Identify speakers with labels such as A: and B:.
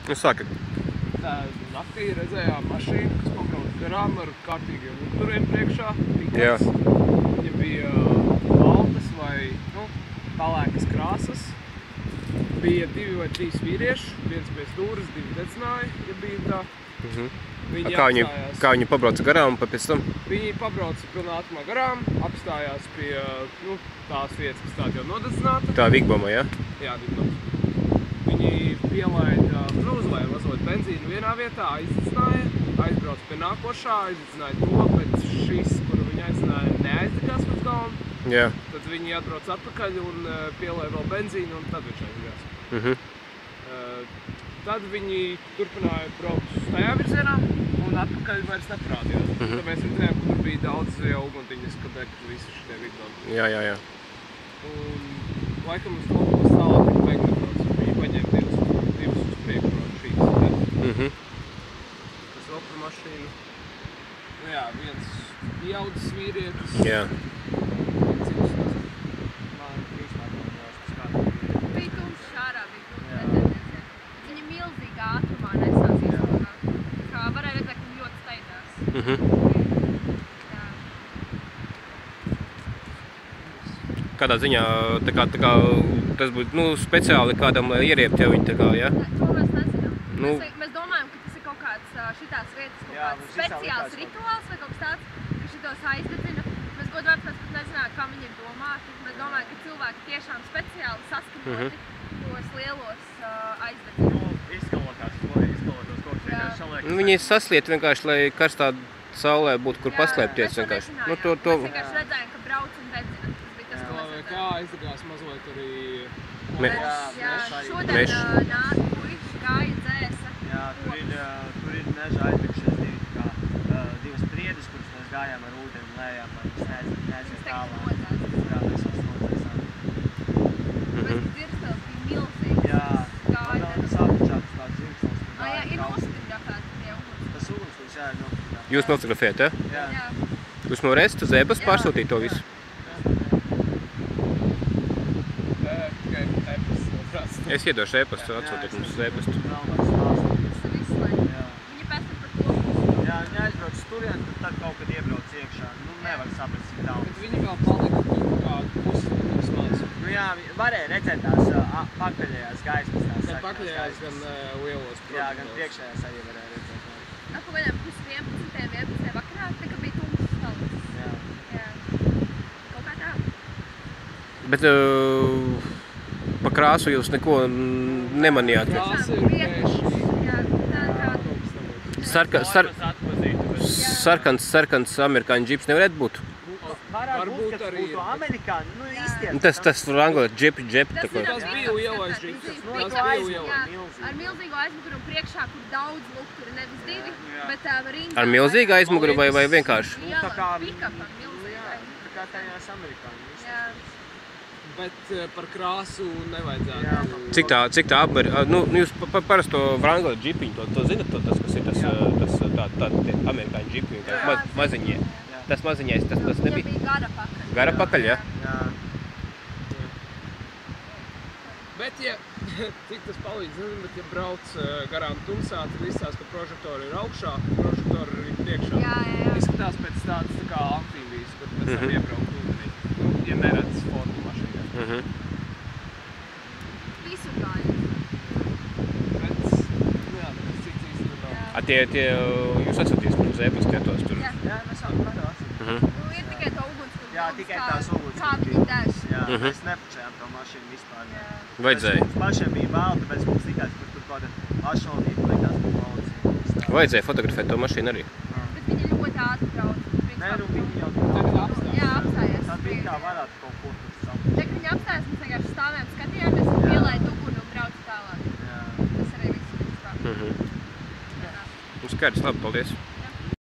A: Nu, sākat.
B: Tā naktī redzējām mašīnu, kas pabrauc garām ar kārtīgiem lukturiem priekšā. Pikants. Viņa bija baltas vai, palēkas krāsas. Bija 2 vai 3 vīrieši, viens pie stūras, 2 decināja, ja bija tā.
A: Kā viņi pabrauca garām un pēc tam?
B: Viņi pabrauca pilnā ātrumā garām, apstājās pie tās vietas, kas tāda jau nodedzināta.
A: Tā Vigbama, ja?
B: Jā, Vigbama. Viņi pielaida, uzlēja mazot benzīnu vienā vietā, aizdedzināja, aizbrauca pie nākošā, aizdedzināja to, bet šis, kuru viņi aizdedzināja, neaizdegās pēc galvam.
A: Jā.
B: Tad viņi atbrauc atpakaļ un pielaida vēl benzīnu un tad viņš aizdegās. Tad viņi turpināja braukt tajā virzienā un atpakaļ vairs neparādījās. Tad mēs redzējām, ka tur bija daudz jau uguntiņas, kad degta visi šitie Vigbami.
A: Jā.
B: Un laikam uz to būs tālāk ir beig nebrauc. Viņi paņēma divus uz priekšu no šīs. Tas vēl par mašīnu. Jā, viens pieaudzis vīrietis.
A: Jā.
B: Cits man īstā domājās, kas kādā bija.
C: Bija tums šārā, bija tums redzēties. Viņa milzīgā ātrumā nesās izlogā. Kā varēja redzēt, ka viņa ļoti steidzās. Jā.
A: Kādā ziņā, tā kā tas būtu, speciāli kādam ieriept jau viņi tā kā, ja?
C: To mēs nezinām. Mēs domājam, ka tas ir kaut kāds šitās vietas, kaut kāds speciāls rituāls vai kaut kas tāds, ka šitos aizdedzina. Mēs godvārds pat nezinām, kā viņi ir domāti. Mēs domājam, ka cilvēki tiešām speciāli saskanoti tos lielos aizdedzina.
D: Izskalotos koks vienkārši saliek.
A: Viņi sasliet vienkārši, lai karstā saulē būtu, kur paslēpties vienkārši.
C: Mēs vienkārši redzējām, ka brauc un dedzina. Tas bija tas, ko mēs redzējām.
B: Kā aizdegās mazliet arī...
C: Jā, šodien nāca puiši, gāja dzēsa.
D: Jā, tur ir meža aizbēgšies divas priedes, kuras mēs gājām ar ūdeni lējām, lai mēs neaiziet tālāk. Jā, mēs vairs nodzēsām.
C: Bet dzirstels bija milzīgs.
D: Jā, man vēl tas apčāks tāds dzirstels.
C: Jā, ir nofotografēti tie uguns.
D: Tas ugunskuļs, jā, ir nofotografēti.
A: Jūs nofotografējat, ja?
C: Jā.
A: Jūs man varēsiet uz e-pastu pārsūtīt to visu? Es iedošu e-pastu, atsūtiet mums uz e-pastu.
C: Tas ir visu laiku. Viņi pēc tam par to būs.
D: Jā, viņi aizbrauc uz turien, tad kaut kad iebrauc iekšā. Nevar saprast, cik tālu.
B: Bet viņi vēl palika tur kādu pusstundas maz.
D: Jā, varēja redzēt tās pakaļējās gaismas.
B: Gan pakaļējās, gan lielos.
D: Jā, gan priekšējās arī varēja redzēt.
C: Apmēram pus 11. vakarā, tā kā bija tumšs stalks. Jā. Kaut kā tā.
A: Bet pa krāsu jūs neko nemanījāt?
B: Krāsa ir tieši.
C: Jā, tā kā...
A: Sarkans amerikāņu džips nevarētu būt?
D: Varbūt, ka būtu amerikāņu, izties.
A: Tas Wrangler džip, tā kā.
B: Tas bija lielais džips.
C: Ar milzīgu aizmuguru priekšā, kur daudz lukturi, nevis divi, bet rindā.
A: Ar milzīgu aizmuguru vai vienkārši?
C: Jā, pikapa milzīga.
D: Tā kā tajās amerikāņu izties.
C: Jā.
B: Bet par krāsu nevajadzētu.
A: Cik tā apmēr, jūs parasto Wrangler džipiņu, to zinat, tas, kas ir tādi amerikāņu džipi, maziņie. Tas maziņais, tas nebija?
C: Viņa bija gara pakaļ.
A: Gara pakaļ, ja?
D: Jā.
B: Bet, ja, cik tas palīdz, nezinu, bet ja brauc garām tumsā, tad izsās, ka prožektori ir augšā, prožektori ir priekšā.
C: Jā.
B: Izskatās pēc tādas tā kā amfībijas, kur pēc tam iebraukt ūdenī, ja neredz formu mašīnā.
C: Visur gāja.
B: Bet, jā, tas cits īstenībā.
A: Jūs atsūtīs mums e-pastu, ja tos tur?
C: Jā,
D: mēs varam atsūt.
C: ir tikai tā ugunskura.
D: Jā, tikai tās ugunskura.
C: Kā viņi dēš.
D: Jā, mēs nepučējām to mašīnu vispār.
A: Vajadzēja.
D: Mums pašiem bija vēl, tāpēc mums likās, ka tur kaut kāda atšķelnība likās, ka policija.
A: Vajadzēja fotografēt to mašīnu arī.
C: Bet viņi ļoti ātri brauc.
D: Nē, viņi jau
B: Tagad apstājās.
C: Jā, apstājās.
D: tā bija kā varētu kaut ko tur savu.
C: Te, kad viņi apstājās, mēs vienkārši stāvējām, skatījāmies un pielaid uguni un brauc tālāk.
D: Jā.
C: Tas arī viss vispār.
A: Skaidrs, labi, paldies.